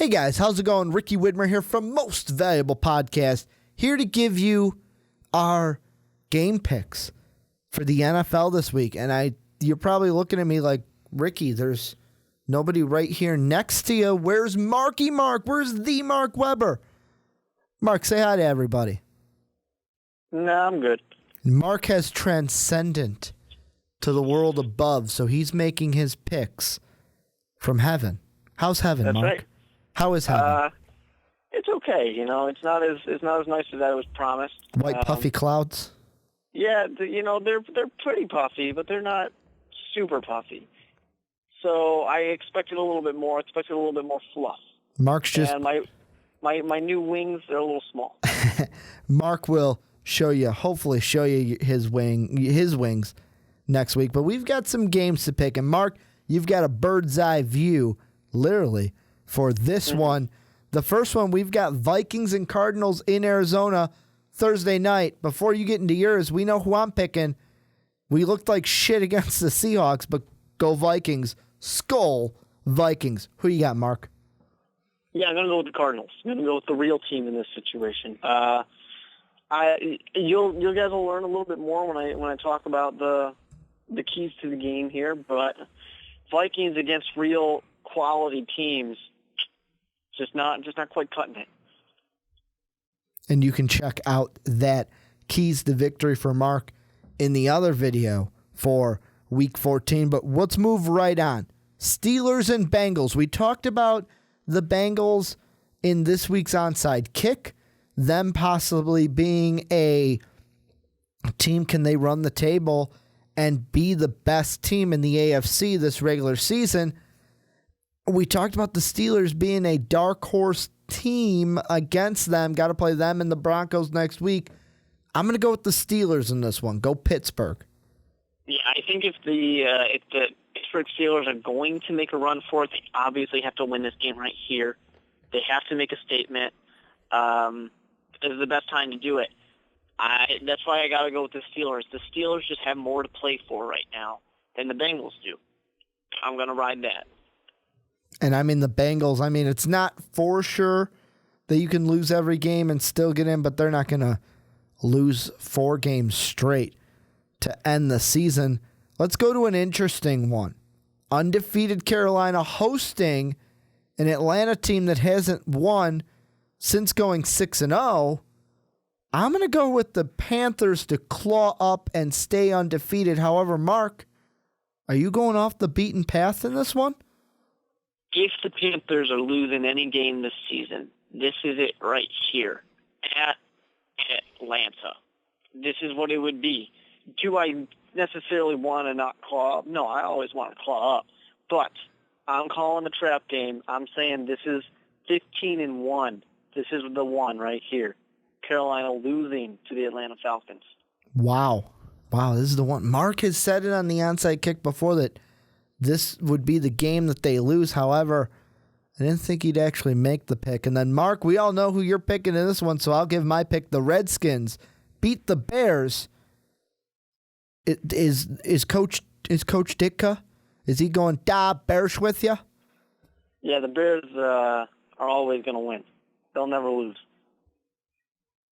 Hey guys, how's it going? Ricky Widmer here from Most Valuable Podcast, here to give you our game picks for the NFL this week. And you're probably looking at me like, Ricky, there's nobody right here next to you. Where's Marky Mark? Where's the Mark Weber? Mark, say hi to everybody. No, I'm good. Mark has transcendent to the world above, so he's making his picks from heaven. How's heaven, That's Mark? right. How is heaven? It's okay. You know, it's not as nice as I was promised. White puffy clouds? Yeah, they're pretty puffy, but they're not super puffy. So I expected a little bit more. Expected a little bit more fluff. Mark's just and my new wings, they're a little small. Mark will hopefully show you his wings next week. But we've got some games to pick, and Mark, you've got a bird's eye view, literally, for this one. The first one, we've got Vikings and Cardinals in Arizona Thursday night. Before you get into yours, we know who I'm picking. We looked like shit against the Seahawks, but go Vikings. Skull Vikings. Who you got, Mark? Yeah, I'm going to go with the Cardinals. I'm going to go with the real team in this situation. You guys will learn a little bit more when I talk about the keys to the game here, but Vikings against real quality teams, just not quite cutting it. And you can check out that keys to victory for Mark in the other video for Week 14. But let's move right on. Steelers and Bengals. We talked about the Bengals in this week's onside kick, them possibly being a team, can they run the table and be the best team in the AFC this regular season? We talked about the Steelers being a dark horse team against them. Got to play them and the Broncos next week. I'm going to go with the Steelers in this one. Go Pittsburgh. Yeah, I think if the Pittsburgh Steelers are going to make a run for it, they obviously have to win this game right here. They have to make a statement. This is the best time to do it. That's why I got to go with the Steelers. The Steelers just have more to play for right now than the Bengals do. I'm going to ride that. And the Bengals, it's not for sure that you can lose every game and still get in, but they're not going to lose 4 games straight to end the season. Let's go to an interesting one. Undefeated Carolina hosting an Atlanta team that hasn't won since going 6-0. I'm going to go with the Panthers to claw up and stay undefeated. However, Mark, are you going off the beaten path in this one? If the Panthers are losing any game this season, this is it right here at Atlanta. This is what it would be. Do I necessarily want to not claw up? No, I always want to claw up. But I'm calling the trap game. I'm saying this is 15-1. This is the one right here. Carolina losing to the Atlanta Falcons. Wow, this is the one. Mark has said it on the onside kick before that this would be the game that they lose. However, I didn't think he'd actually make the pick. And then, Mark, we all know who you're picking in this one, so I'll give my pick. The Redskins beat the Bears. Is Coach Ditka? Is he going, Bears with you? Yeah, the Bears are always going to win. They'll never lose.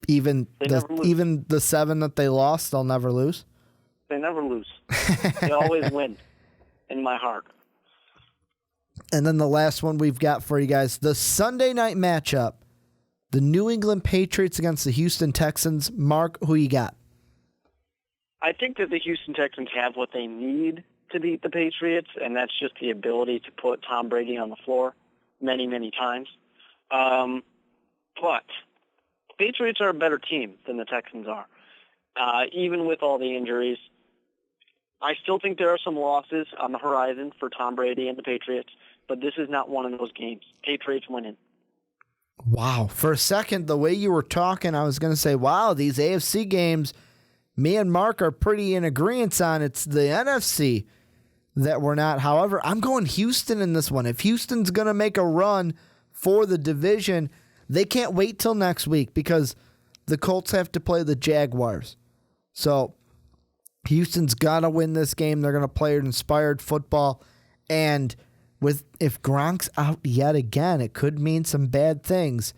Even the 7 that they lost, they'll never lose? They never lose. They always win. In my heart. And then the last one we've got for you guys, the Sunday night matchup, the New England Patriots against the Houston Texans. Mark, who you got? I think that the Houston Texans have what they need to beat the Patriots, and that's just the ability to put Tom Brady on the floor many, many times. But the Patriots are a better team than the Texans are. Even with all the injuries, I still think there are some losses on the horizon for Tom Brady and the Patriots, but this is not one of those games. Patriots winning. Wow. For a second, the way you were talking, I was going to say, wow, these AFC games, me and Mark are pretty in agreement on. It's the NFC that we're not. However, I'm going Houston in this one. If Houston's going to make a run for the division, they can't wait till next week because the Colts have to play the Jaguars. So Houston's got to win this game. They're going to play inspired football. And if Gronk's out yet again, it could mean some bad things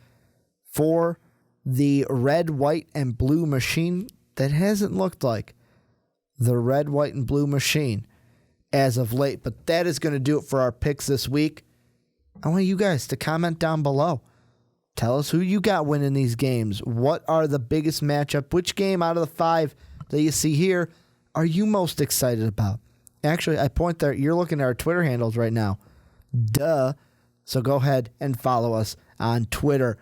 for the red, white, and blue machine that hasn't looked like the red, white, and blue machine as of late. But that is going to do it for our picks this week. I want you guys to comment down below. Tell us who you got winning these games. What are the biggest matchup? Which game out of the 5 that you see here are you most excited about? Actually, I point there. You're looking at our Twitter handles right now. Duh. So go ahead and follow us on Twitter.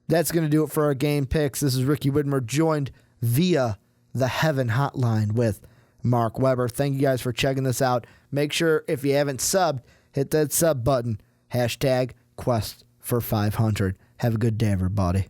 That's going to do it for our game picks. This is Ricky Widmer, joined via the Heaven Hotline with Mark Weber. Thank you guys for checking this out. Make sure, if you haven't subbed, hit that sub button. #Quest for 500. Have a good day, everybody.